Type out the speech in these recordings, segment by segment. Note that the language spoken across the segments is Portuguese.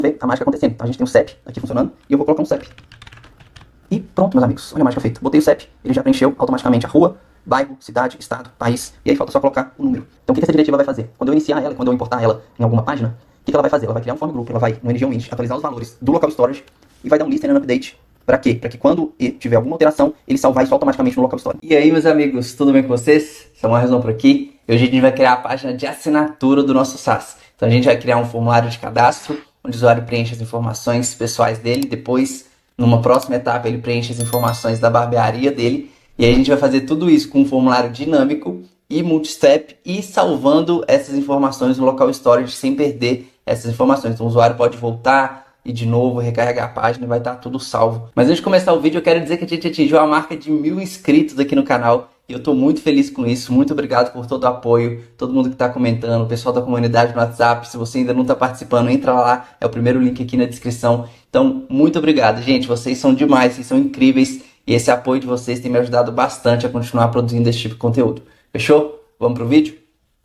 ver a mágica acontecendo. Então a gente tem o CEP aqui funcionando e eu vou colocar um CEP. E pronto, meus amigos, olha a mágica feita. Botei o CEP, ele já preencheu automaticamente a rua, bairro, cidade, estado, país, e aí falta só colocar o número. Então o que essa diretiva vai fazer? Quando eu iniciar ela, quando eu importar ela em alguma página, o que ela vai fazer? Ela vai criar um form group, ela vai no NGWinch atualizar os valores do local storage e vai dar um listen and update. Para quê? Para que quando tiver alguma alteração, ele salvar isso automaticamente no local storage. E aí, meus amigos, tudo bem com vocês? Samuel Rezon por aqui. E hoje a gente vai criar a página de assinatura do nosso SaaS. Então a gente vai criar um formulário de cadastro, onde o usuário preenche as informações pessoais dele, depois, numa próxima etapa, ele preenche as informações da barbearia dele. E aí a gente vai fazer tudo isso com um formulário dinâmico e multistep e salvando essas informações no local storage sem perder essas informações. Então o usuário pode voltar e de novo recarregar a página e vai estar tudo salvo. Mas antes de começar o vídeo, eu quero dizer que a gente atingiu a marca de 1000 inscritos aqui no canal e eu estou muito feliz com isso. Muito obrigado por todo o apoio, todo mundo que está comentando, o pessoal da comunidade no WhatsApp. Se você ainda não está participando, entra lá, é o primeiro link aqui na descrição. Então, muito obrigado, gente. Vocês são demais, vocês são incríveis e esse apoio de vocês tem me ajudado bastante a continuar produzindo esse tipo de conteúdo. Fechou? Vamos pro vídeo?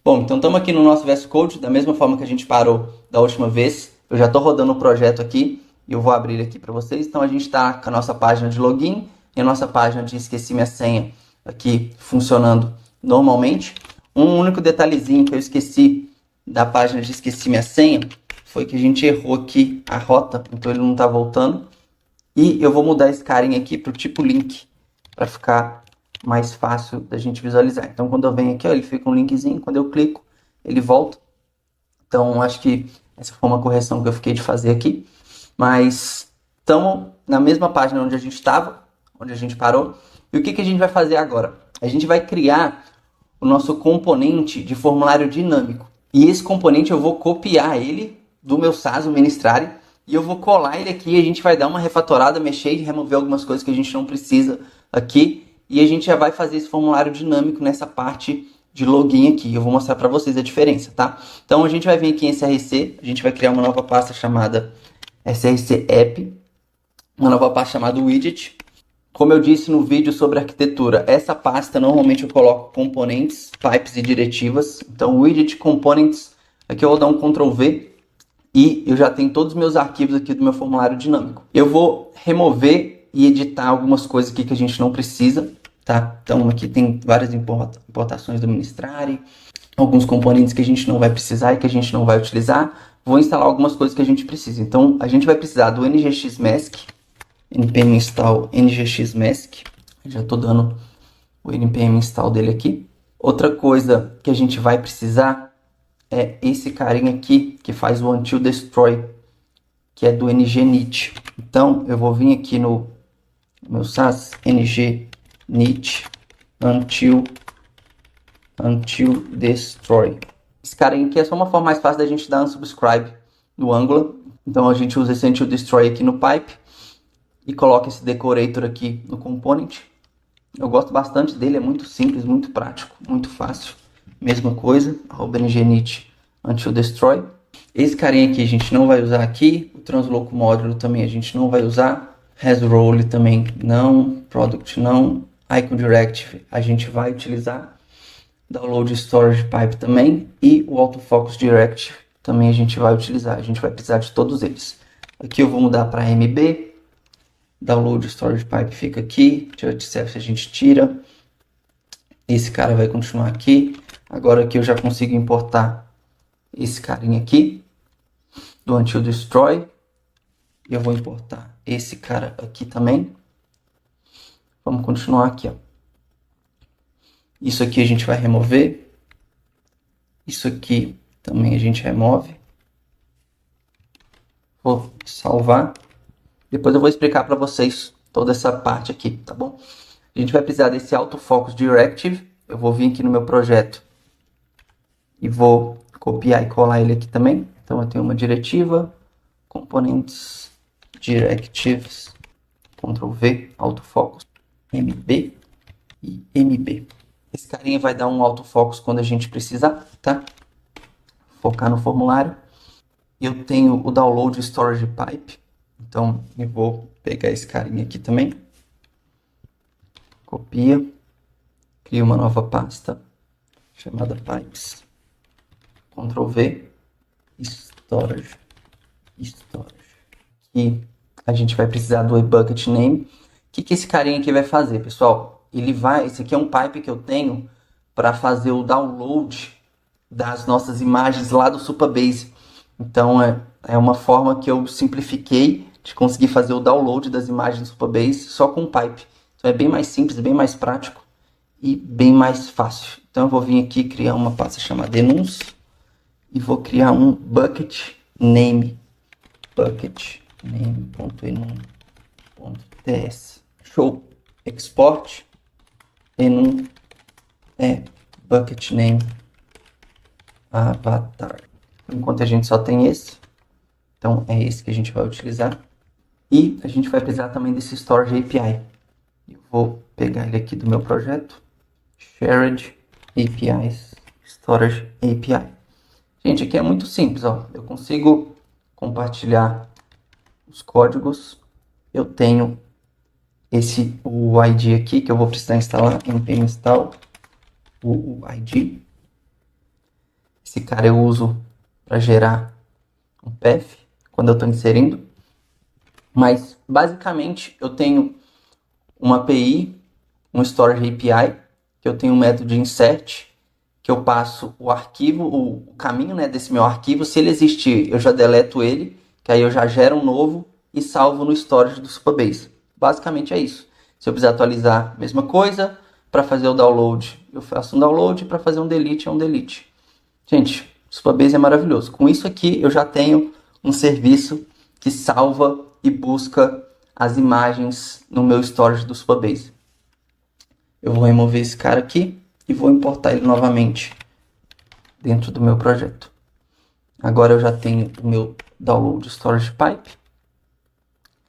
Bom, então estamos aqui no nosso VS Code, da mesma forma que a gente parou da última vez. Eu já estou rodando o projeto aqui e eu vou abrir aqui para vocês. Então a gente está com a nossa página de login e a nossa página de esqueci minha senha aqui funcionando normalmente. Um único detalhezinho que eu esqueci da página de esqueci minha senha foi que a gente errou aqui a rota, então ele não está voltando. E eu vou mudar esse carinha aqui para o tipo link, para ficar mais fácil da gente visualizar. Então quando eu venho aqui, ó, ele fica um linkzinho, quando eu clico, ele volta. Então acho que essa foi uma correção que eu fiquei de fazer aqui. Mas estamos na mesma página onde a gente estava, onde a gente parou. E o que a gente vai fazer agora? A gente vai criar o nosso componente de formulário dinâmico. E esse componente eu vou copiar ele do meu SaaS, o Ministrari, e eu vou colar ele aqui. A gente vai dar uma refatorada, mexer e remover algumas coisas que a gente não precisa aqui. E a gente já vai fazer esse formulário dinâmico nessa parte de login aqui. Eu vou mostrar para vocês a diferença, tá? Então a gente vai vir aqui em SRC, a gente vai criar uma nova pasta chamada SRC App, uma nova pasta chamada Widget. Como eu disse no vídeo sobre arquitetura, essa pasta normalmente eu coloco componentes, pipes e diretivas. Então Widget Components, aqui eu vou dar um Ctrl V e eu já tenho todos os meus arquivos aqui do meu formulário dinâmico. Eu vou remover e editar algumas coisas aqui que a gente não precisa. Tá? Então aqui tem várias importações do Ministrari, alguns componentes que a gente não vai precisar e que a gente não vai utilizar. Vou instalar algumas coisas que a gente precisa. Então a gente vai precisar do ngxmask, npm install ngxmask. Já estou dando o npm install dele aqui. Outra coisa que a gente vai precisar é esse carinha aqui que faz o until destroy, que é do nginit. Então eu vou vir aqui no meu SaaS nginit until destroy. Esse carinha aqui é só uma forma mais fácil da gente dar unsubscribe no Angular. Então a gente usa esse until destroy aqui no pipe e coloca esse decorator aqui no component. Eu gosto bastante dele, é muito simples, muito prático, muito fácil. Mesma coisa, @nginit until destroy. Esse carinha aqui a gente não vai usar aqui, o transloco módulo também a gente não vai usar, hasRole também não, product não, icon directive a gente vai utilizar, download storage pipe também e o autofocus directive também a gente vai utilizar, a gente vai precisar de todos eles. Aqui eu vou mudar para MB, download storage pipe fica aqui, a gente tira, esse cara vai continuar aqui. Agora aqui eu já consigo importar esse carinha aqui do until destroy. E eu vou importar esse cara aqui também. Vamos continuar aqui, ó. Isso aqui a gente vai remover. Isso aqui também a gente remove. Vou salvar. Depois eu vou explicar para vocês toda essa parte aqui, tá bom? A gente vai precisar desse autofocus directive. Eu vou vir aqui no meu projeto e vou copiar e colar ele aqui também. Então eu tenho uma diretiva, componentes, directives, Ctrl V, autofocus, MB e MB. Esse carinha vai dar um autofocus quando a gente precisar, tá? Focar no formulário. Eu tenho o download storage pipe, então eu vou pegar esse carinha aqui também. Copia, cria uma nova pasta chamada pipes. Ctrl V, storage storage. Aqui a gente vai precisar do bucket name. O que esse carinha aqui vai fazer, pessoal? Esse aqui é um pipe que eu tenho para fazer o download das nossas imagens lá do Supabase. Então é uma forma que eu simplifiquei de conseguir fazer o download das imagens do Supabase só com um pipe. Então é bem mais simples, bem mais prático e bem mais fácil. Então eu vou vir aqui criar uma pasta chamada enums e vou criar um bucket name name.enum.ts. Show. Export enum bucket name avatar. Enquanto a gente só tem esse, então é esse que a gente vai utilizar. E a gente vai precisar também desse storage API. Eu vou pegar ele aqui do meu projeto, shared APIs, storage API. Gente, aqui é muito simples, ó. Eu consigo compartilhar os códigos. Eu tenho o ID aqui que eu vou precisar instalar, npm install o ID. Esse cara eu uso para gerar um path quando eu estou inserindo. Mas basicamente eu tenho uma API, um storage API, que eu tenho um método de insert, que eu passo o arquivo, o caminho, né, desse meu arquivo. Se ele existir, eu já deleto ele, que aí eu já gero um novo e salvo no storage do Supabase. Basicamente é isso. Se eu precisar atualizar, mesma coisa. Para fazer o download, eu faço um download. Para fazer um delete, é um delete. Gente, o Supabase é maravilhoso. Com isso aqui, eu já tenho um serviço que salva e busca as imagens no meu storage do Supabase. Eu vou remover esse cara aqui e vou importar ele novamente dentro do meu projeto. Agora eu já tenho o meu download storage pipe.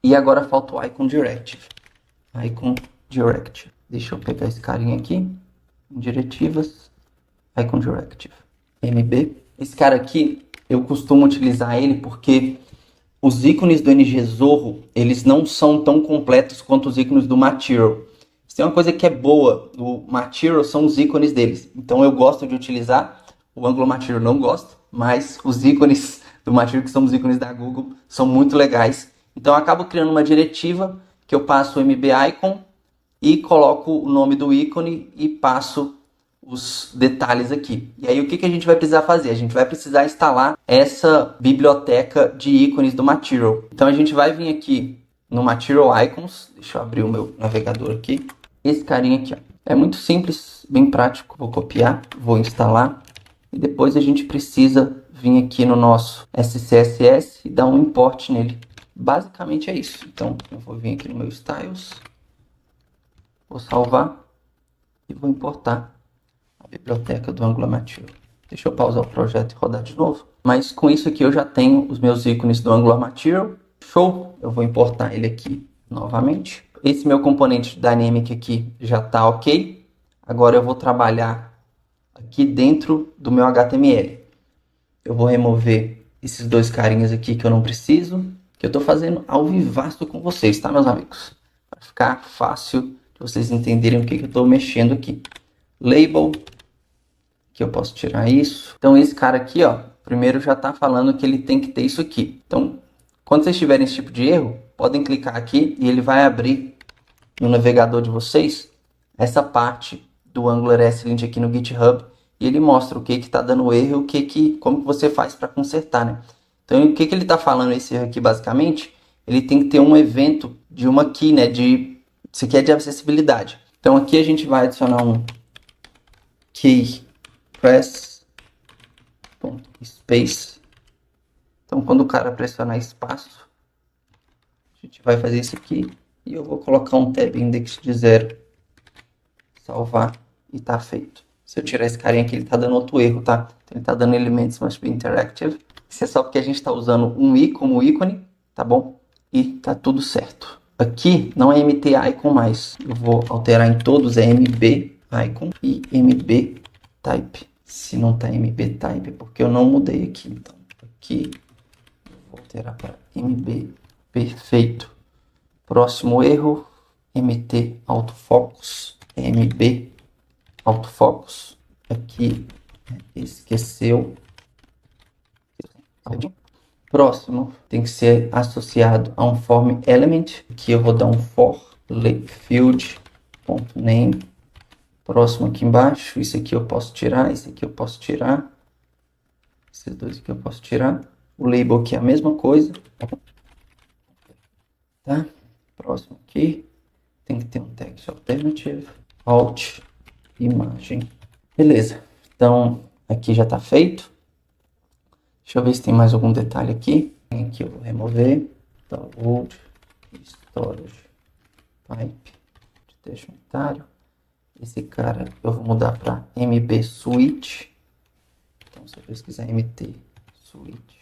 E agora falta o icon directive. Icon directive. Deixa eu pegar esse carinha aqui. Em diretivas. Icon directive. MB. Esse cara aqui, eu costumo utilizar ele porque os ícones do NG Zorro, eles não são tão completos quanto os ícones do Material. Se tem uma coisa que é boa do Material, são os ícones deles. Então eu gosto de utilizar, o Angular Material não gosto, mas os ícones do Material, que são os ícones da Google, são muito legais. Então eu acabo criando uma diretiva que eu passo o MB Icon e coloco o nome do ícone e passo os detalhes aqui. E aí o que a gente vai precisar fazer? A gente vai precisar instalar essa biblioteca de ícones do Material. Então a gente vai vir aqui no Material Icons. Deixa eu abrir o meu navegador aqui. Esse carinha aqui, ó. É muito simples, bem prático. Vou copiar, vou instalar. E depois a gente precisa vir aqui no nosso SCSS e dar um import nele. Basicamente é isso. Então eu vou vir aqui no meu Styles. Vou salvar e vou importar a biblioteca do Angular Material. Deixa eu pausar o projeto e rodar de novo. Mas com isso aqui eu já tenho os meus ícones do Angular Material. Show! Eu vou importar ele aqui novamente. Esse meu componente Dynamic aqui já está ok. Agora eu vou trabalhar aqui dentro do meu HTML. Eu vou remover esses dois carinhas aqui que eu não preciso, que eu estou fazendo ao vivaço com vocês, tá, meus amigos? Para ficar fácil de vocês entenderem o que eu estou mexendo aqui. Label, que eu posso tirar isso. Então esse cara aqui, ó, primeiro já está falando que ele tem que ter isso aqui. Então, quando vocês tiverem esse tipo de erro, podem clicar aqui e ele vai abrir no navegador de vocês essa parte do Angular ESLint aqui no GitHub e ele mostra o que está dando erro, como que você faz para consertar, né? Então, o que ele está falando esse erro aqui, basicamente? Ele tem que ter um evento de uma key, né? Isso aqui é de acessibilidade. Então, aqui a gente vai adicionar um key press space. Então, quando o cara pressionar espaço, a gente vai fazer isso aqui. E eu vou colocar um tab index de 0. Salvar e tá feito. Se eu tirar esse carinha aqui, ele tá dando outro erro, tá? Então, ele tá dando elements must be interactive. Isso é só porque a gente tá usando um i como ícone, tá bom? E tá tudo certo. Aqui não é mt icon mais. Eu vou alterar em todos, é mb icon e mb type. Se não tá mb type é porque eu não mudei aqui. Então, aqui vou alterar para mb. Perfeito. Próximo erro, mt autofocus, mb autofocus. Aqui esqueceu. Próximo tem que ser associado a um form element. Aqui eu vou dar um for field.name. Próximo aqui embaixo, isso aqui eu posso tirar, esse aqui eu posso tirar. Esses dois aqui eu posso tirar. O label aqui é a mesma coisa. Tá? Próximo aqui tem que ter um text alternative. Alt, imagem. Beleza. Então, aqui já está feito. Deixa eu ver se tem mais algum detalhe aqui. Aqui eu vou remover. Download, storage, pipe, de texto unitário. Esse cara eu vou mudar para MB Switch. Então, se eu pesquisar MT Switch,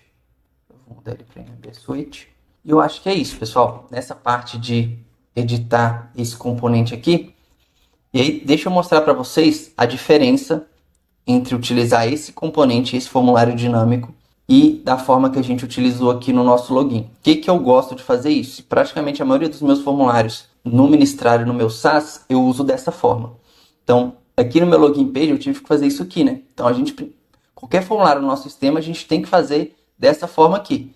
eu vou mudar ele para MB Switch. E eu acho que é isso, pessoal. Nessa parte de editar esse componente aqui. E aí, deixa eu mostrar para vocês a diferença entre utilizar esse componente, esse formulário dinâmico, e da forma que a gente utilizou aqui no nosso login. O que eu gosto de fazer isso? Praticamente a maioria dos meus formulários no Ministrário, no meu SaaS, eu uso dessa forma. Então, aqui no meu login page eu tive que fazer isso aqui, né? Então, qualquer formulário no nosso sistema, a gente tem que fazer dessa forma aqui.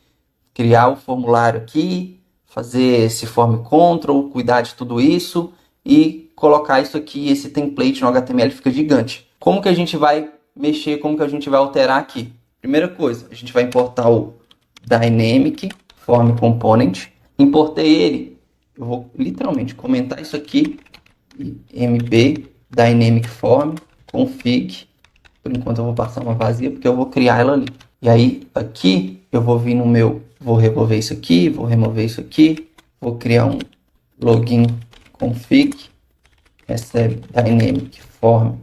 Criar o formulário aqui, fazer esse form control, cuidar de tudo isso e colocar isso aqui, esse template no HTML fica gigante. Como que a gente vai mexer, como que a gente vai alterar aqui? Primeira coisa, a gente vai importar o Dynamic Form Component. Importei ele, eu vou literalmente comentar isso aqui, MB Dynamic Form Config. Por enquanto eu vou passar uma vazia, porque eu vou criar ela ali. E aí, aqui, eu vou vir no meu, vou remover isso aqui, vou remover isso aqui, vou criar um login config, recebe Dynamic Form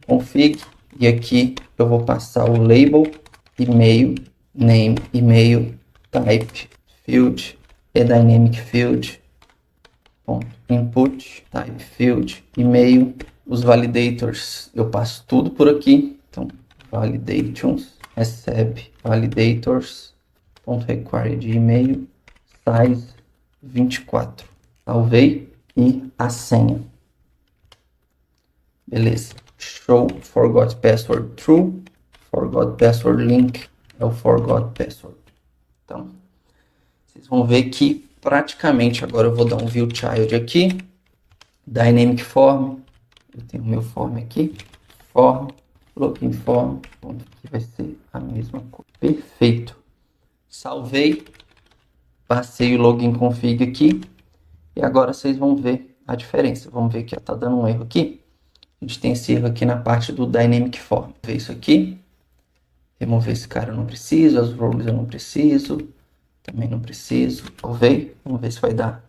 Config, e aqui eu vou passar o label, e-mail, name, e-mail, type, field, e dynamic field, input, type field, e-mail, os validators, eu passo tudo por aqui. Então, validations, recebe validators, .require de e-mail, size 24. Salvei e a senha. Beleza. Show forgot password true. Forgot password link é o forgot password. Então, vocês vão ver que praticamente agora eu vou dar um view child aqui. Dynamic form. Eu tenho o meu form aqui. Form, login form, que vai ser a mesma coisa. Perfeito. Salvei. Passei o login config aqui. E agora vocês vão ver a diferença. Vamos ver que está dando um erro aqui. A gente tem esse erro aqui na parte do Dynamic Form. Vou ver isso aqui. Remover esse cara eu não preciso. As roles eu não preciso. Também não preciso. Salvei. Vamos ver se vai dar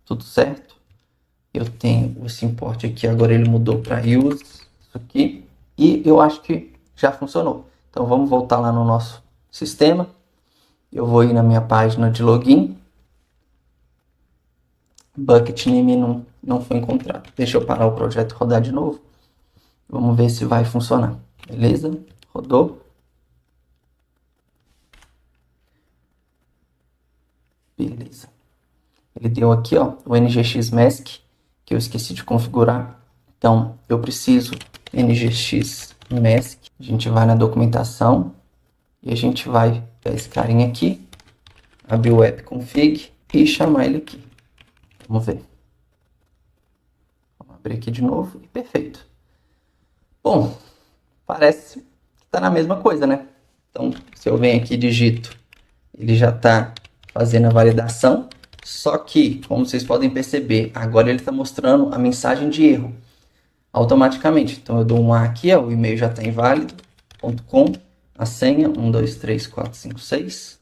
tudo certo. Eu tenho esse import aqui. Agora ele mudou para use. Isso aqui. E eu acho que já funcionou. Então vamos voltar lá no nosso sistema. Eu vou ir na minha página de login. Bucket name não foi encontrado. Deixa eu parar o projeto e rodar de novo. Vamos ver se vai funcionar. Beleza? Rodou. Beleza. Ele deu aqui, ó, o NGX Mask, que eu esqueci de configurar. Então, eu preciso NGX Mask. A gente vai na documentação e a gente vai pegar esse carinha aqui, abrir o app config e chamar ele aqui. Vamos ver. Vamos abrir aqui de novo e perfeito. Bom, parece que está na mesma coisa, né? Então, se eu venho aqui e digito, ele já está fazendo a validação. Só que, como vocês podem perceber, agora ele está mostrando a mensagem de erro automaticamente. Então, eu dou um A aqui, ó, o e-mail já está inválido.com, a senha 123456.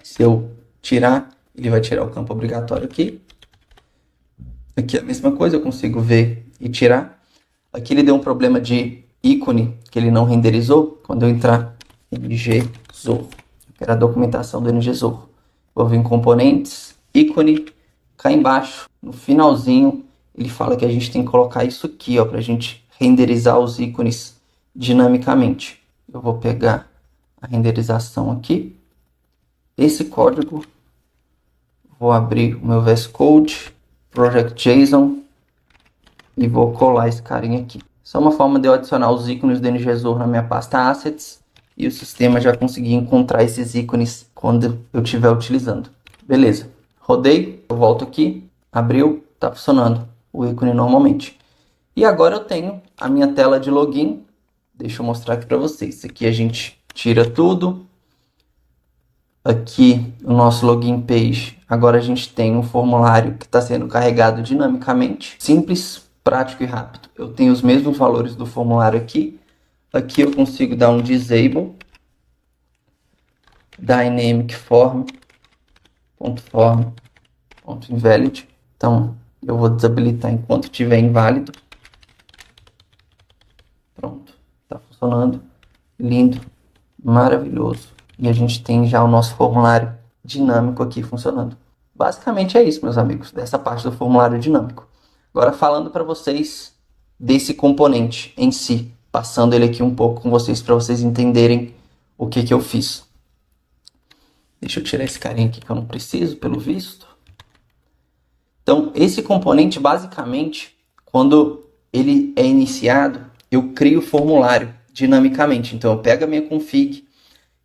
Se eu tirar, ele vai tirar o campo obrigatório aqui. Aqui é a mesma coisa, eu consigo ver e tirar. Aqui ele deu um problema de ícone que ele não renderizou. Quando eu entrar em NGZorro, eu quero a documentação do NGZorro. Vou vir em componentes, ícone, cá embaixo, no finalzinho, ele fala que a gente tem que colocar isso aqui, ó, para a gente renderizar os ícones dinamicamente. Eu vou pegar a renderização aqui, esse código, vou abrir o meu VS Code, Project.json, e vou colar esse carinha aqui. Isso é uma forma de eu adicionar os ícones do NGZorro na minha pasta Assets e o sistema já conseguir encontrar esses ícones quando eu estiver utilizando. Beleza, rodei, eu volto aqui, abriu, está funcionando o ícone normalmente. E agora eu tenho a minha tela de login. Deixa eu mostrar aqui para vocês. Aqui a gente tira tudo. Aqui o nosso login page. Agora a gente tem um formulário que está sendo carregado dinamicamente. Simples, prático e rápido. Eu tenho os mesmos valores do formulário aqui. Aqui eu consigo dar um disable. Dynamic form. .form.invalid. Então eu vou desabilitar enquanto estiver inválido. Pronto, está funcionando, lindo, maravilhoso. E a gente tem já o nosso formulário dinâmico aqui funcionando. Basicamente é isso, meus amigos, dessa parte do formulário dinâmico. Agora falando para vocês desse componente em si, passando ele aqui um pouco com vocês para vocês entenderem o que eu fiz. Deixa eu tirar esse carinha aqui que eu não preciso, pelo visto. Então, esse componente, basicamente, quando ele é iniciado, eu crio o formulário dinamicamente. Então, eu pego a minha config,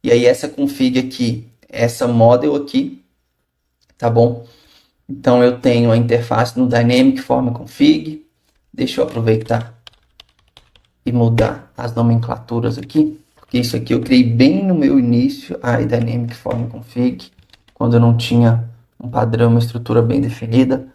e aí essa config aqui, essa model aqui, tá bom? Então, eu tenho a interface no Dynamic Form Config. Deixa eu aproveitar e mudar as nomenclaturas aqui, porque isso aqui eu criei bem no meu início, a Dynamic Form Config, quando eu não tinha um padrão, uma estrutura bem definida.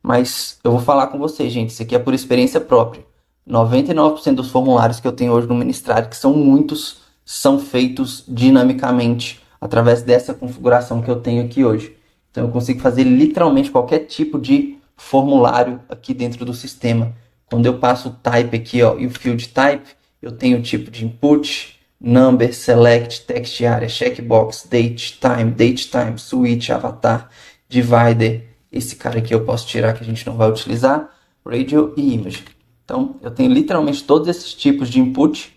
Mas eu vou falar com vocês, gente, isso aqui é por experiência própria. 99% dos formulários que eu tenho hoje no Ministrário, que são muitos, são feitos dinamicamente através dessa configuração que eu tenho aqui hoje. Então eu consigo fazer literalmente qualquer tipo de formulário aqui dentro do sistema. Quando eu passo o type aqui, ó, e o field type, eu tenho o tipo de input, number, select, text area, checkbox, date, time, switch, avatar, divider. Esse cara aqui eu posso tirar, que a gente não vai utilizar, radio e image. Então eu tenho literalmente todos esses tipos de input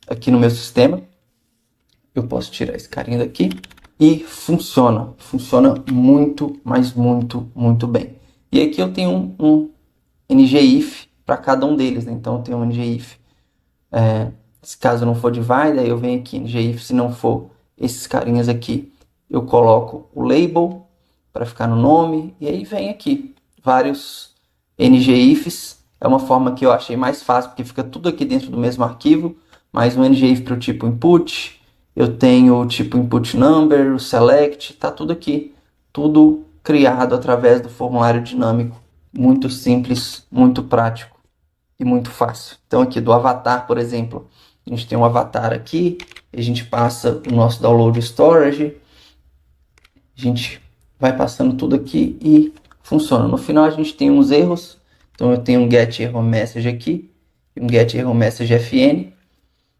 aqui no meu sistema. Eu posso tirar esse carinha daqui e funciona muito, mas muito bem. E aqui eu tenho um ngIf para cada um deles, né? Então eu tenho um ngIf, se caso não for divide, aí eu venho aqui ngIf, se não for esses carinhas aqui, eu coloco o label para ficar no nome, e aí vem aqui vários ngIfs. É uma forma que eu achei mais fácil, porque fica tudo aqui dentro do mesmo arquivo, mais um ngIf para o tipo input, eu tenho o tipo input number, o select, tá tudo aqui, tudo criado através do formulário dinâmico, muito simples, muito prático e muito fácil. Então aqui do avatar, por exemplo, a gente tem um avatar aqui, a gente passa o nosso download storage, a gente vai passando tudo aqui e funciona. No final a gente tem uns erros, então eu tenho um get error message aqui, e um get error message fn,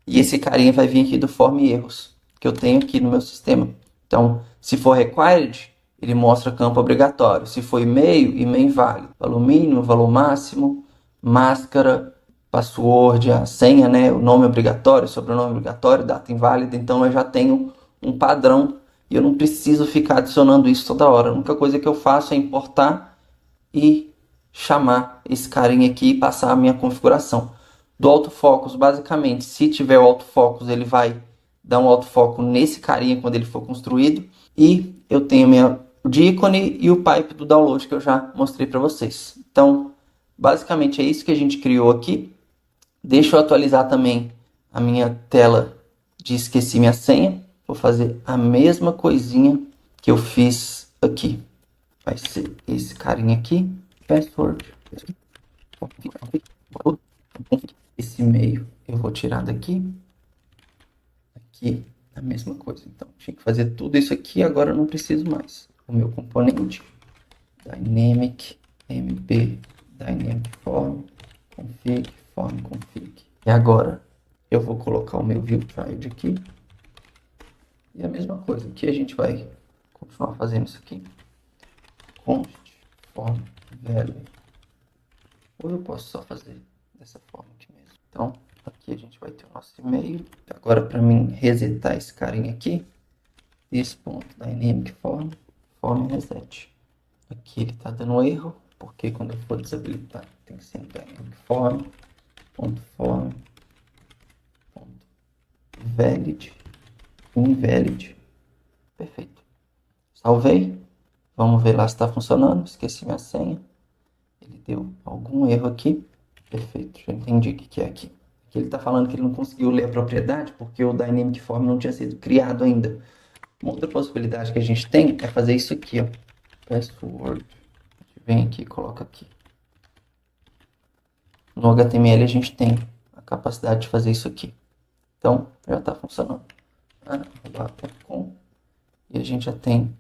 e esse carinha vai vir aqui do form erros, que eu tenho aqui no meu sistema. Então, se for required, ele mostra campo obrigatório. Se for e-mail, e-mail inválido. Valor mínimo, valor máximo, máscara, password, a senha, né? O nome obrigatório, sobrenome obrigatório, data inválida. Então, eu já tenho um padrão e eu não preciso ficar adicionando isso toda hora. A única coisa que eu faço é importar e chamar esse carinha aqui e passar a minha configuração. Do autofocus, basicamente, se tiver o autofocus, ele vai dar um autofoco nesse carinha quando ele for construído. E eu tenho o ícone e o pipe do download que eu já mostrei para vocês. Então, basicamente é isso que a gente criou aqui. Deixa eu atualizar também a minha tela de esqueci minha senha. Vou fazer a mesma coisinha que eu fiz aqui. Vai ser esse carinha aqui. Password. Esse meio eu vou tirar daqui. Aqui a mesma coisa. Então tinha que fazer tudo isso aqui, agora eu não preciso mais. O meu componente dynamic mp dynamic form config. E agora eu vou colocar o meu view child aqui. E a mesma coisa, aqui a gente vai continuar fazendo isso aqui. Const form value. Ou eu posso só fazer dessa forma aqui mesmo. Então, aqui a gente vai ter o nosso e-mail. Agora, para mim resetar esse carinha aqui, this.dynamic form reset. Aqui ele está dando erro, porque quando eu for desabilitar, tem que ser dynamic form valid. invalid. Perfeito. Salvei. Vamos ver lá se está funcionando. Esqueci minha senha. Ele deu algum erro aqui. Perfeito, já entendi o que é aqui. Aqui ele está falando que ele não conseguiu ler a propriedade porque o Dynamic Form não tinha sido criado ainda. Uma outra possibilidade que a gente tem é fazer isso aqui, ó. Password. A gente vem aqui e coloca aqui. No HTML a gente tem a capacidade de fazer isso aqui. Então, já está funcionando. E a gente já tem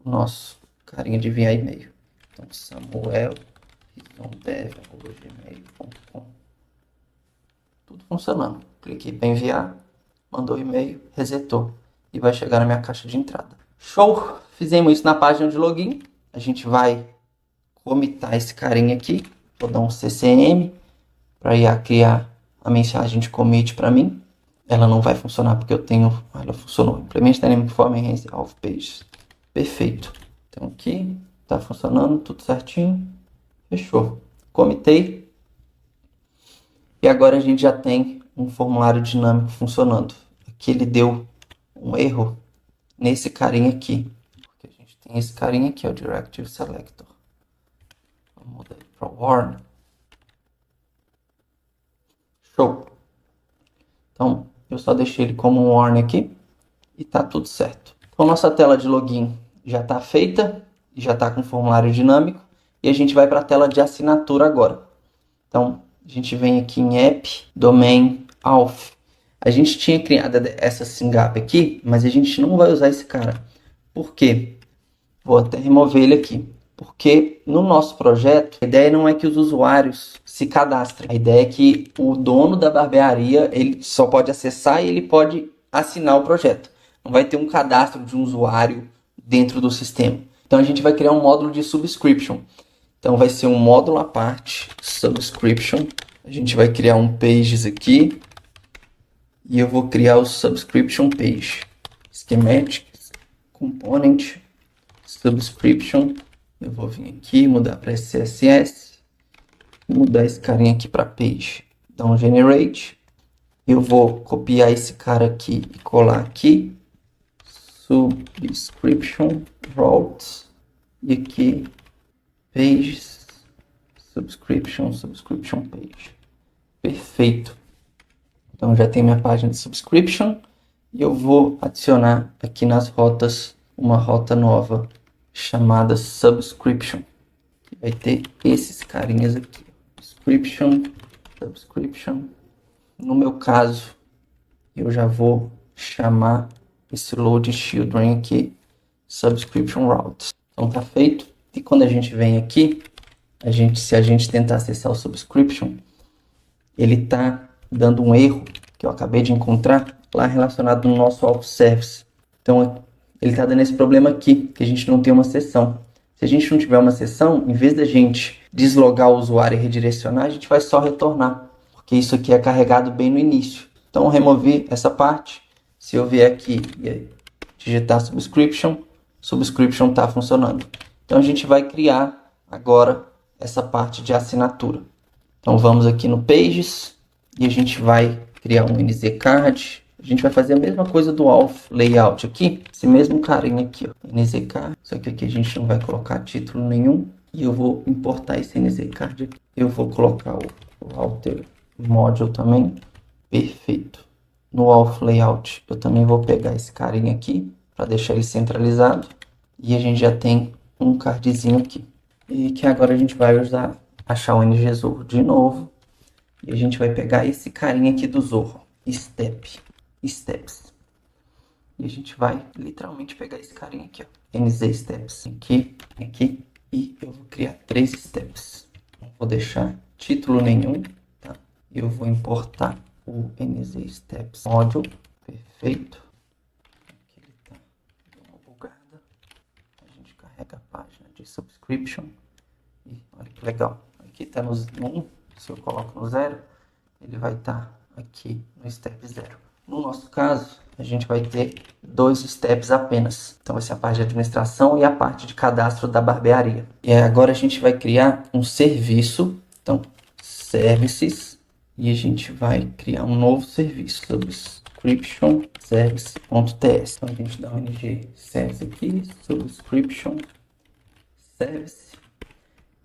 o nosso carinha de enviar e-mail. Então, samuel.dev@gmail.com. Tudo funcionando. Cliquei para enviar, mandou e-mail, resetou. E vai chegar na minha caixa de entrada. Show! Fizemos isso na página de login. A gente vai comitar esse carinha aqui. Vou dar um CCM para ir criar a mensagem de commit para mim. Ela não vai funcionar porque eu tenho... ela funcionou. Implement Dynamic Form Enhance Off Page. Perfeito. Então aqui está funcionando, tudo certinho. Fechou. Comitei. E agora a gente já tem um formulário dinâmico funcionando. Aqui ele deu um erro nesse carinha aqui. Porque a gente tem esse carinha aqui, o Directive Selector. Vamos mudar para warn. Show. Então, eu só deixei ele como um warn aqui e tá tudo certo. Então, nossa tela de login já está feita e já está com formulário dinâmico. E a gente vai para a tela de assinatura agora. Então, a gente vem aqui em App, Domain, Auth. A gente tinha criado essa SYNGAP aqui, mas a gente não vai usar esse cara. Por quê? Vou até remover ele aqui. Porque no nosso projeto, a ideia não é que os usuários se cadastrem. A ideia é que o dono da barbearia, ele só pode acessar e ele pode assinar o projeto. Não vai ter um cadastro de um usuário dentro do sistema. Então a gente vai criar um módulo de subscription. Então vai ser um módulo à parte, subscription. A gente vai criar um pages aqui. E eu vou criar o subscription page. Schematic, component, subscription. Eu vou vir aqui, mudar para CSS. Mudar esse carinha aqui para page. Dar um generate. Eu vou copiar esse cara aqui e colar aqui. Subscription routes. E aqui pages. Subscription page. Perfeito. Então já tem minha página de subscription. E eu vou adicionar aqui nas rotas uma rota nova chamada subscription. Que vai ter esses carinhas aqui. Subscription. No meu caso, eu já vou chamar esse load children aqui, subscription routes. Então tá feito. E quando a gente vem aqui, se a gente tentar acessar o subscription, ele tá dando um erro que eu acabei de encontrar lá relacionado no nosso auth service. Então ele está dando esse problema aqui, que a gente não tem uma sessão. Se a gente não tiver uma sessão, em vez da gente deslogar o usuário e redirecionar, a gente vai só retornar, porque isso aqui é carregado bem no início. Então eu removi essa parte. Se eu vier aqui e digitar subscription está funcionando. Então a gente vai criar agora essa parte de assinatura. Então vamos aqui no Pages e a gente vai criar um NZCard. A gente vai fazer a mesma coisa do Auth Layout aqui. Esse mesmo carinha aqui, ó, NZCard. Só que aqui a gente não vai colocar título nenhum. E eu vou importar esse NZCard aqui. Eu vou colocar o Alter Module também. Perfeito. No Auth Layout eu também vou pegar esse carinha aqui para deixar ele centralizado. E a gente já tem um cardzinho aqui. E que agora a gente vai achar o NG Zorro de novo. E a gente vai pegar esse carinha aqui do Zorro. Steps. E a gente vai literalmente pegar esse carinha aqui, ó. NZ Steps. Aqui. E eu vou criar 3 steps. Não vou deixar título nenhum, tá? Eu vou importar o NZ Steps Module. Perfeito. Aqui ele tá dando uma bugada. A gente carrega a página de subscription. E olha que legal. Aqui tá no 1. Se eu coloco no 0, ele vai estar aqui no step 0. No nosso caso, a gente vai ter 2 steps apenas. Então vai ser a parte de administração e a parte de cadastro da barbearia. E agora a gente vai criar um serviço. Então, services. E a gente vai criar um novo serviço. subscription service.ts. Então a gente dá um ng service aqui, subscription service.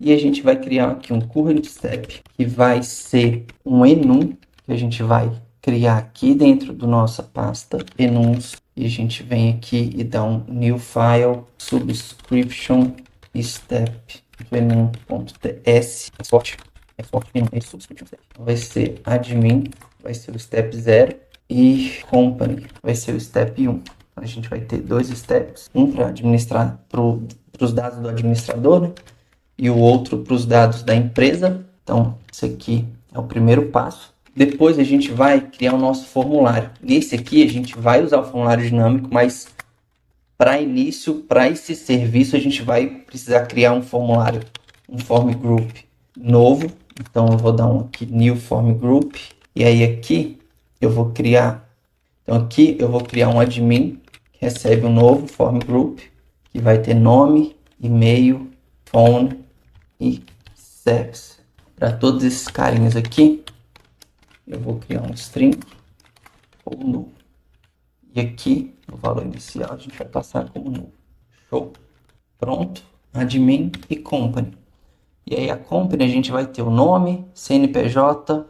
E a gente vai criar aqui um current step, que vai ser um enum, que a gente vai criar aqui dentro da nossa pasta enums. E a gente vem aqui e dá um new file, subscription step, enum.ts, subscription step. Então vai ser admin, vai ser o step 0, e company vai ser o step 1. Então a gente vai ter dois steps, um para administrar para os dados do administrador, né? E o outro para os dados da empresa. Então, esse aqui é o primeiro passo. Depois a gente vai criar o nosso formulário. Nesse aqui a gente vai usar o formulário dinâmico, mas para início, para esse serviço, a gente vai precisar criar um formulário, um form group novo. Então eu vou dar um aqui, new form group. E aí aqui eu vou criar, então aqui eu vou criar um admin que recebe um novo form group, que vai ter nome, e-mail, phone e service. Para todos esses carinhas aqui, eu vou criar um string ou null. E aqui, no valor inicial, a gente vai passar como null. Show. Pronto. Admin e company. E aí a company a gente vai ter o nome, CNPJ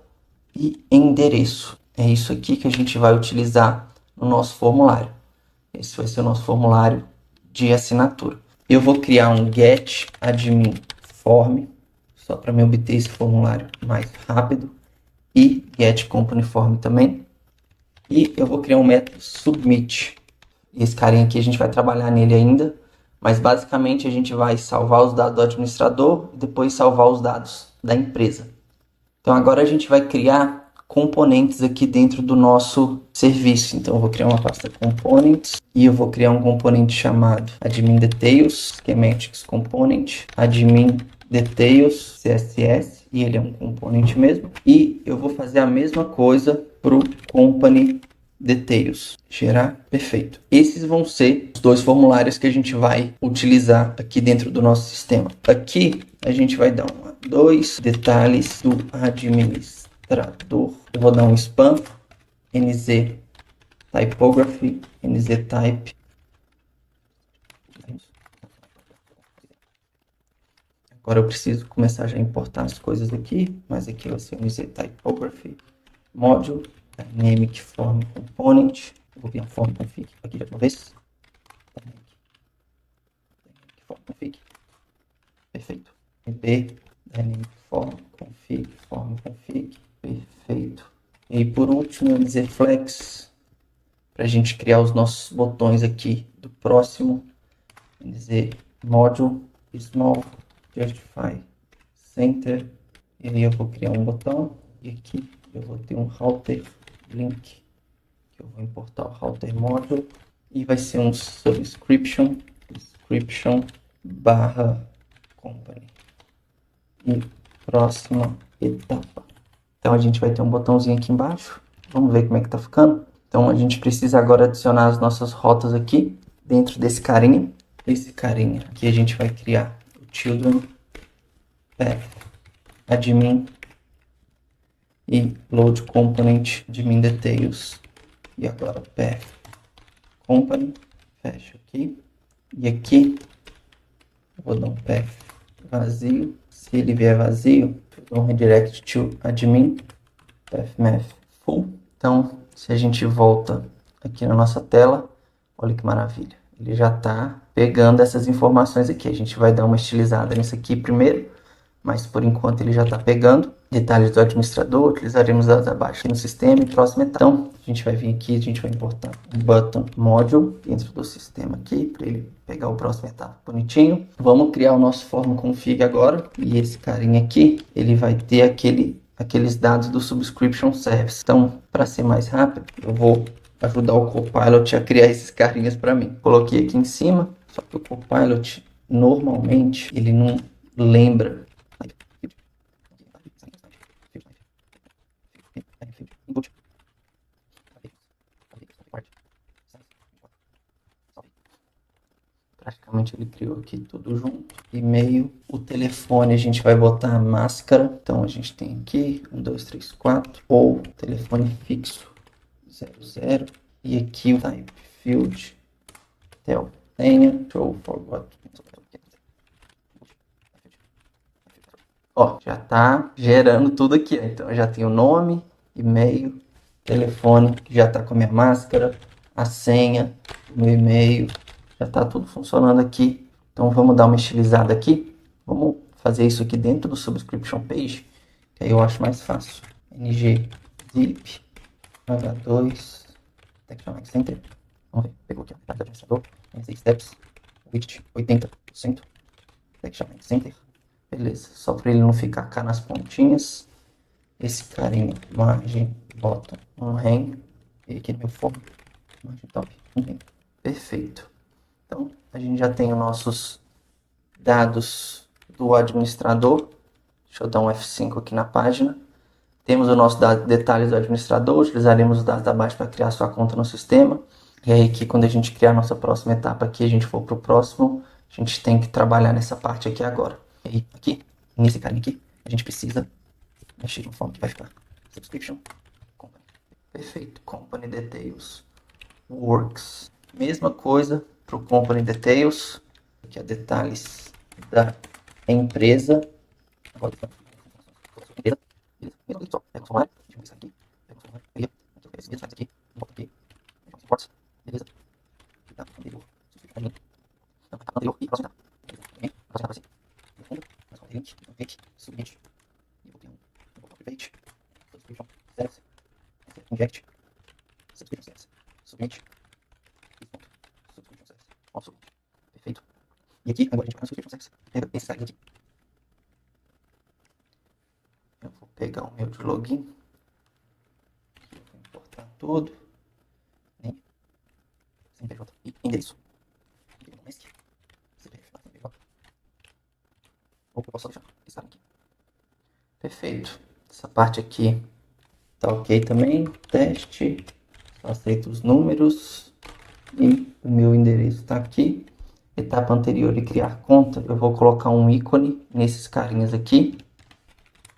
e endereço. É isso aqui que a gente vai utilizar no nosso formulário. Esse vai ser o nosso formulário de assinatura. Eu vou criar um get admin form, só para me obter esse formulário mais rápido. E get company form também. E eu vou criar um método submit. E esse carinha aqui a gente vai trabalhar nele ainda. Mas basicamente a gente vai salvar os dados do administrador e depois salvar os dados da empresa. Então agora a gente vai criar componentes aqui dentro do nosso serviço. Então eu vou criar uma pasta components e eu vou criar um componente chamado admin details, schematics component, admin details css, e ele é um componente mesmo. E eu vou fazer a mesma coisa para o company details. Gerar, perfeito. Esses vão ser os dois formulários que a gente vai utilizar aqui dentro do nosso sistema. Aqui a gente vai dar dois detalhes do administrador. Eu vou dar um spam, nz typography, nz type. Agora eu preciso começar já a importar as coisas aqui, mas aqui vai ser o nz typography module, dynamic form component. Eu vou criar um form config aqui já de uma vez. Dynamic form config. Perfeito. db dynamic form config. Perfeito. E por último, nz flex, para a gente criar os nossos botões aqui do próximo. nz module small justify center. E aí eu vou criar um botão. E aqui eu vou ter um router link, que eu vou importar o router module, e vai ser um subscription barra company. E próxima etapa. Então a gente vai ter um botãozinho aqui embaixo. Vamos ver como é que tá ficando. Então a gente precisa agora adicionar as nossas rotas aqui dentro desse carinha. Esse carinha aqui a gente vai criar o children path admin e load component admin details. E agora path company, fecha aqui. E aqui eu vou dar um path vazio. Se ele vier vazio, eu dou um redirect to admin pathmath full. Então, se a gente volta aqui na nossa tela, olha que maravilha. Ele já está pegando essas informações aqui. A gente vai dar uma estilizada nisso aqui primeiro, mas por enquanto ele já está pegando. Detalhes do administrador, utilizaremos dados abaixo aqui no sistema e próxima etapa. Então, a gente vai vir aqui, a gente vai importar um button module dentro do sistema aqui, para ele pegar o próximo etapa bonitinho. Vamos criar o nosso form config agora, e esse carinha aqui, ele vai ter aqueles dados do subscription service. Então, para ser mais rápido, eu vou ajudar o Copilot a criar esses carinhas para mim. Coloquei aqui em cima, só que o Copilot, normalmente, ele não lembra. Praticamente ele criou aqui tudo junto. E-mail, o telefone a gente vai botar a máscara. Então a gente tem aqui 1, 2, 3, 4. Ou telefone fixo 00. E aqui o type field tel senha show forgot. Ó, já tá gerando tudo aqui. Então eu já tenho nome, e-mail, telefone, que já tá com a minha máscara, a senha, o meu e-mail, já tá tudo funcionando aqui. Então vamos dar uma estilizada aqui. Vamos fazer isso aqui dentro do subscription page, que aí eu acho mais fácil. ng zip h2 Texture Center. Vamos ver, pegou aqui, ó, administrador, steps, widget 80%, Texture Center. Beleza, só para ele não ficar cá nas pontinhas. Esse carinha, margem, bota um ren. E aqui no meu form, margem top, um ren. Perfeito. Então, a gente já tem os nossos dados do administrador. Deixa eu dar um F5 aqui na página. Temos o nosso dado, detalhes do administrador. Utilizaremos os dados abaixo para criar sua conta no sistema. E aí aqui, quando a gente criar a nossa próxima etapa aqui, a gente for para o próximo, a gente tem que trabalhar nessa parte aqui agora. E aí, aqui, nesse carinha aqui, a gente precisa mexer de uma forma que vai ficar subscription company. Perfeito. Company details works. Mesma coisa para o company details. Aqui é detalhes da empresa. Agora, empresa. Beleza. Só pega o formulário. Deixa eu ver aqui. Pega o formulário. Aí, esse mesmo site aqui. Bota aqui. Imports. Beleza. Tá anterior. Subscription. Não, tá anterior e próximo. Próximo para você. Link, link, submit, e vou ter um page, subscription service, inject, subscription service, submit, subscription service, ó, submit, perfeito. E aqui, agora a gente vai no subscription service, pega esse site aqui. Eu vou pegar o meu de login, vou importar tudo, name, CNPJ e endereço. Ou eu posso deixar esse cara aqui. Perfeito. Essa parte aqui tá ok também. Teste. Só aceito os números. E o meu endereço está aqui. Etapa anterior de criar conta. Eu vou colocar um ícone nesses carinhas aqui.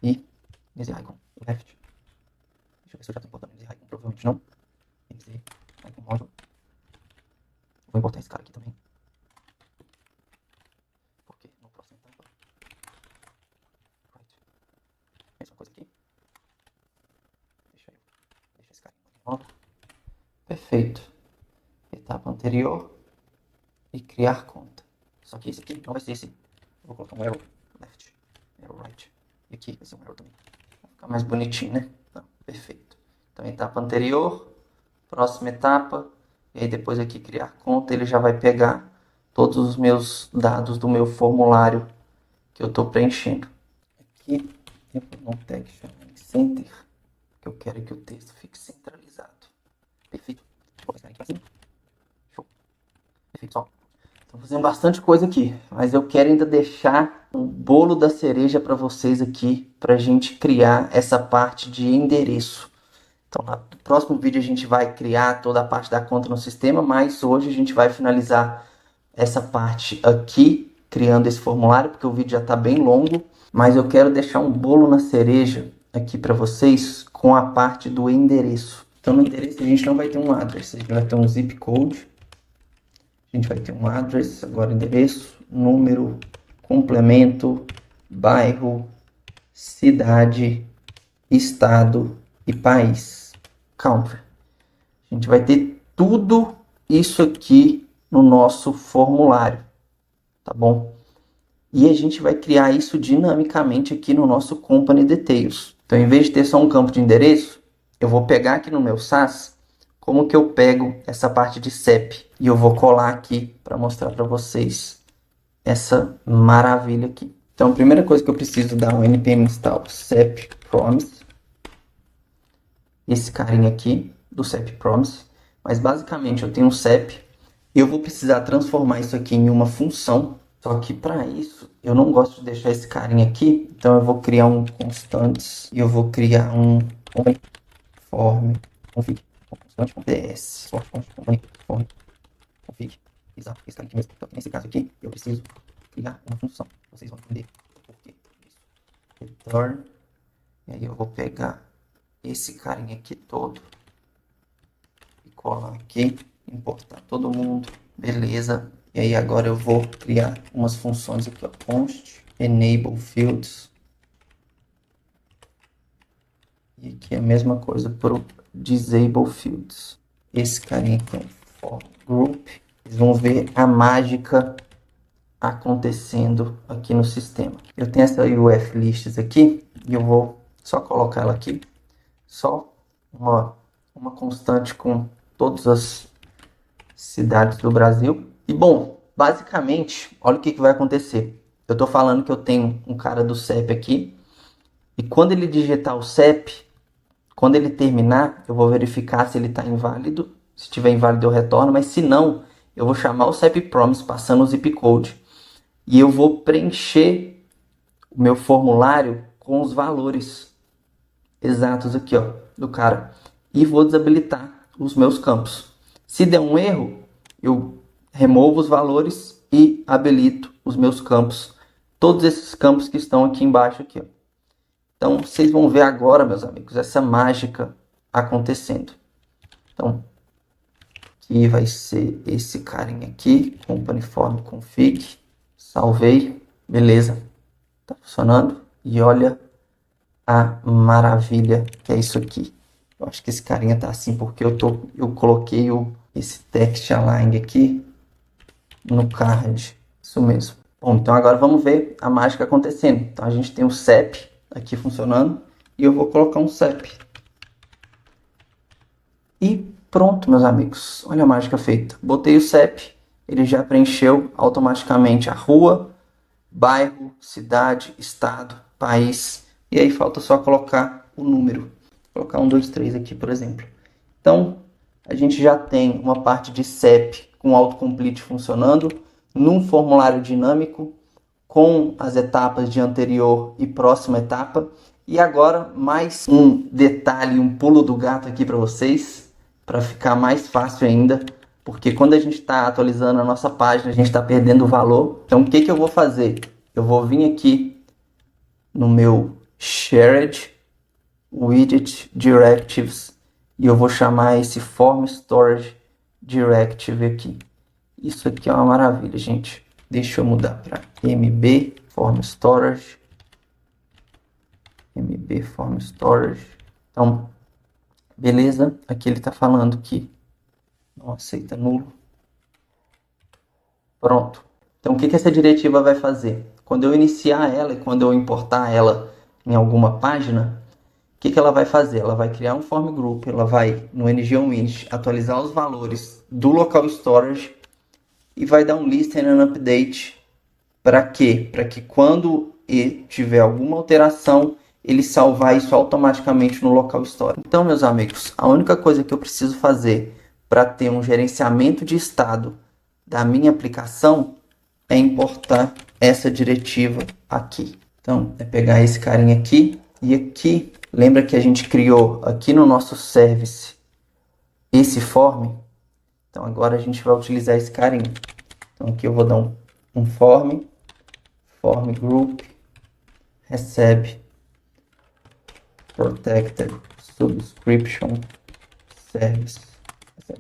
E nesse icon left. Deixa eu ver se eu já estou importando nesse icon. Provavelmente não. Tem que ser icon módulo. Vou importar esse cara aqui também. Porque no próximo etapa. Mesma coisa aqui. Deixa esse cara aqui. Perfeito. Etapa anterior. E criar conta. Só que esse aqui não vai ser esse. Eu vou colocar um arrow left. Arrow right. E aqui vai ser um arrow também. Vai ficar mais bonitinho, né? Então, perfeito. Então, etapa anterior. Próxima etapa. E aí depois aqui criar conta. Ele já vai pegar todos os meus dados do meu formulário que eu estou preenchendo. Aqui eu vou no Texture Center, que eu quero que o texto fique centralizado. Perfeito. Vou colocar aqui pra cima. Show. Perfeito, só. Estou fazendo bastante coisa aqui, mas eu quero ainda deixar o bolo da cereja para vocês aqui, para a gente criar essa parte de endereço. Então, no próximo vídeo a gente vai criar toda a parte da conta no sistema, mas hoje a gente vai finalizar essa parte aqui, criando esse formulário, porque o vídeo já está bem longo, mas eu quero deixar um bolo na cereja aqui para vocês com a parte do endereço. Então, no endereço a gente não vai ter um address, a gente vai ter um zip code, a gente vai ter um address, agora endereço, número, complemento, bairro, cidade, estado e país, country. A gente vai ter tudo isso aqui no nosso formulário, tá bom? E a gente vai criar isso dinamicamente aqui no nosso Company Details. Então, em vez de ter só um campo de endereço, eu vou pegar aqui no meu SAS, como que eu pego essa parte de CEP, e eu vou colar aqui para mostrar para vocês essa maravilha aqui. Então, a primeira coisa que eu preciso dar é um npm install CEP promise, esse carinha aqui do CEP promise, mas basicamente eu tenho um CEP, e eu vou precisar transformar isso aqui em uma função. Só que para isso, eu não gosto de deixar esse carinha aqui, então eu vou criar um constantes e eu vou criar um form config constante ds form config. Exato, esse cara aqui mesmo. Então, nesse caso aqui, eu preciso criar uma função. Vocês vão entender o porquê disso. Return. E aí eu vou pegar esse carinha aqui todo colar aqui, importar todo mundo, beleza. E aí agora eu vou criar umas funções aqui, ó, const enable fields. E aqui é a mesma coisa para o disable fields. Esse carinha aqui é um for group. Vocês vão ver a mágica acontecendo aqui no sistema. Eu tenho essa UF lists aqui e eu vou só colocar ela aqui. Só uma constante com todas as cidades do Brasil. E bom, basicamente, olha o que vai acontecer. Eu estou falando que eu tenho um cara do CEP aqui. E quando ele digitar o CEP, quando ele terminar, eu vou verificar se ele está inválido. Se estiver inválido, eu retorno. Mas se não, eu vou chamar o CEP Promise passando o zip code. E eu vou preencher o meu formulário com os valores exatos aqui, ó, do cara. E vou desabilitar os meus campos. Se der um erro, eu removo os valores e habilito os meus campos. Todos esses campos que estão aqui embaixo, aqui, ó. Então, vocês vão ver agora, meus amigos, essa mágica acontecendo. Então, aqui vai ser esse carinha aqui, company form config. Salvei, beleza. Tá funcionando. E olha a maravilha que é isso aqui. Eu acho que esse carinha tá assim porque eu coloquei esse text align aqui no card. Isso mesmo. Bom, então agora vamos ver a mágica acontecendo. Então a gente tem o CEP aqui funcionando e eu vou colocar um CEP. E pronto, meus amigos. Olha a mágica feita. Botei o CEP, ele já preencheu automaticamente a rua, bairro, cidade, estado, país. E aí falta só colocar o número. Vou colocar 1, 2, 3 aqui, por exemplo. Então, a gente já tem uma parte de CEP com autocomplete funcionando num formulário dinâmico com as etapas de anterior e próxima etapa. E agora mais um detalhe, um pulo do gato aqui para vocês, para ficar mais fácil ainda, porque quando a gente está atualizando a nossa página, a gente está perdendo o valor. Então o que eu vou fazer? Eu vou vir aqui no meu Shared Widget Directives e eu vou chamar esse Form Storage Directive aqui. Isso aqui é uma maravilha, gente. Deixa eu mudar para MB Form Storage. MB Form Storage. Então, beleza. Aqui ele está falando que não aceita nulo. Pronto. Então, o que essa diretiva vai fazer? Quando eu iniciar ela e quando eu importar ela em alguma página, o que ela vai fazer? Ela vai criar um form group, ela vai no ngOnInit atualizar os valores do local storage e vai dar um listen and update. Para quê? Para que quando tiver alguma alteração, ele salvar isso automaticamente no local storage. Então, meus amigos, a única coisa que eu preciso fazer para ter um gerenciamento de estado da minha aplicação é importar essa diretiva aqui. Então, é pegar esse carinha aqui e aqui, lembra que a gente criou aqui no nosso service esse form? Então, agora a gente vai utilizar esse carinha. Então, aqui eu vou dar um form group, recebe protected subscription service,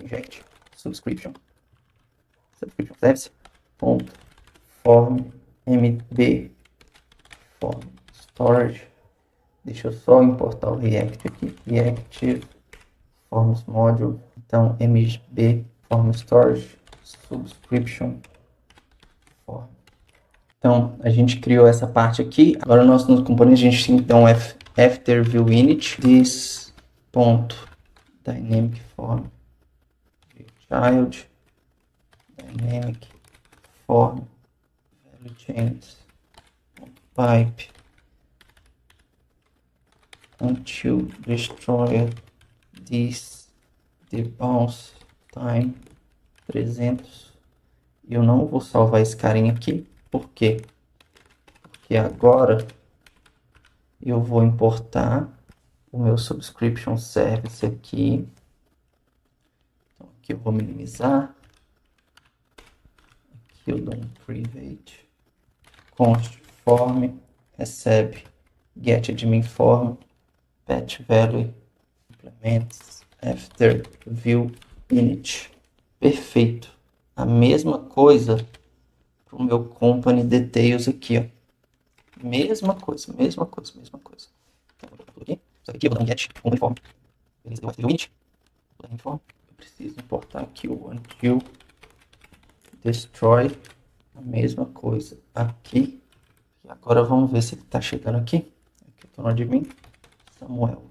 gente, subscription service, ponto, form mb form storage. Deixa eu só importar o React aqui, React forms module. Então, mb form storage subscription form. Então, a gente criou essa parte aqui. Agora, nos componentes, a gente tem então after view init this ponto dynamic form child dynamic form value change pipe until destroyed this the bounce time 300. Eu não vou salvar esse carinha aqui. Por quê? Porque agora eu vou importar o meu subscription service aqui. Então aqui eu vou minimizar. Aqui eu dou um private. Const form recebe get admin form patch value implements after view init. Perfeito. A mesma coisa pro meu company details aqui, ó. Mesma coisa. Então, aqui. Só que aqui eu vou dar um get company form. Beleza, eu ativo o init. Form. Eu preciso importar aqui o until destroy. A mesma coisa aqui. E agora vamos ver se ele tá chegando aqui. Aqui eu tô no admin. Samuel.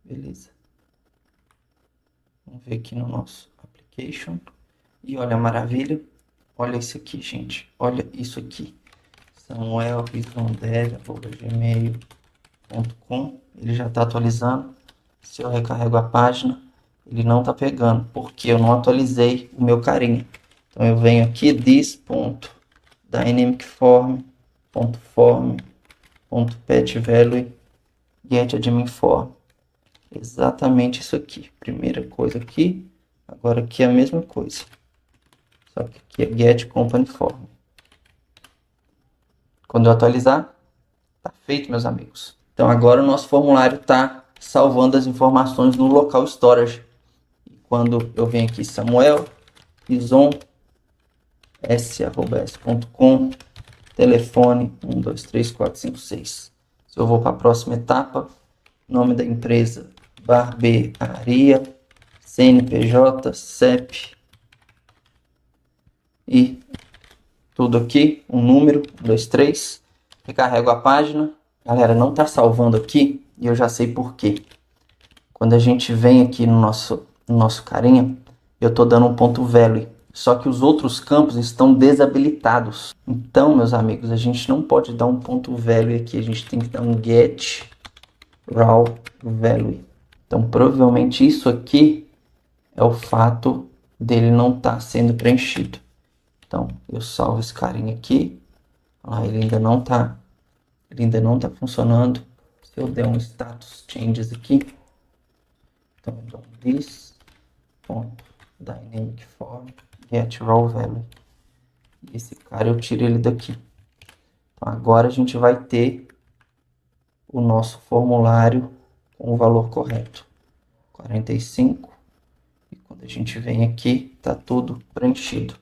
Beleza. Vamos ver aqui no nosso application. E olha a maravilha. Olha isso aqui, gente. Olha isso aqui. samuel.gmail.com. Ele já está atualizando. Se eu recarrego a página, ele não está pegando, porque eu não atualizei o meu carinha. Então eu venho aqui this.dynamicform.form.petValue getAdminForm. Exatamente isso aqui. Primeira coisa aqui. Agora aqui é a mesma coisa. Só que aqui é getCompanyForm. Quando eu atualizar, tá feito, meus amigos. Então agora o nosso formulário está salvando as informações no local storage. E quando eu venho aqui Samuel, ison, s@s.com, telefone 123456. Se eu vou para a próxima etapa, nome da empresa, barbearia, CNPJ, CEP e tudo aqui, um número, 1, 2, 3. Recarrego a página. Galera, não está salvando aqui e eu já sei por quê. Quando a gente vem aqui no nosso carinha, eu estou dando um ponto value. Só que os outros campos estão desabilitados. Então, meus amigos, a gente não pode dar um ponto value aqui. A gente tem que dar um get raw value. Então, provavelmente isso aqui é o fato dele não estar sendo preenchido. Então, eu salvo esse carinha aqui. Ah, ele ainda não está funcionando. Se eu der um status changes aqui, então eu dou um this.dynamicform get raw value. E esse cara eu tiro ele daqui. Então, agora a gente vai ter o nosso formulário com o valor correto. 45. E quando a gente vem aqui, tá tudo preenchido.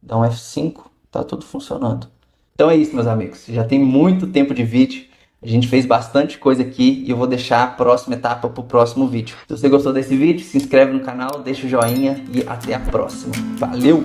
Dá um F5, tá tudo funcionando. Então é isso, meus amigos. Já tem muito tempo de vídeo. A gente fez bastante coisa aqui e eu vou deixar a próxima etapa para o próximo vídeo. Se você gostou desse vídeo, se inscreve no canal, deixa o joinha e até a próxima. Valeu!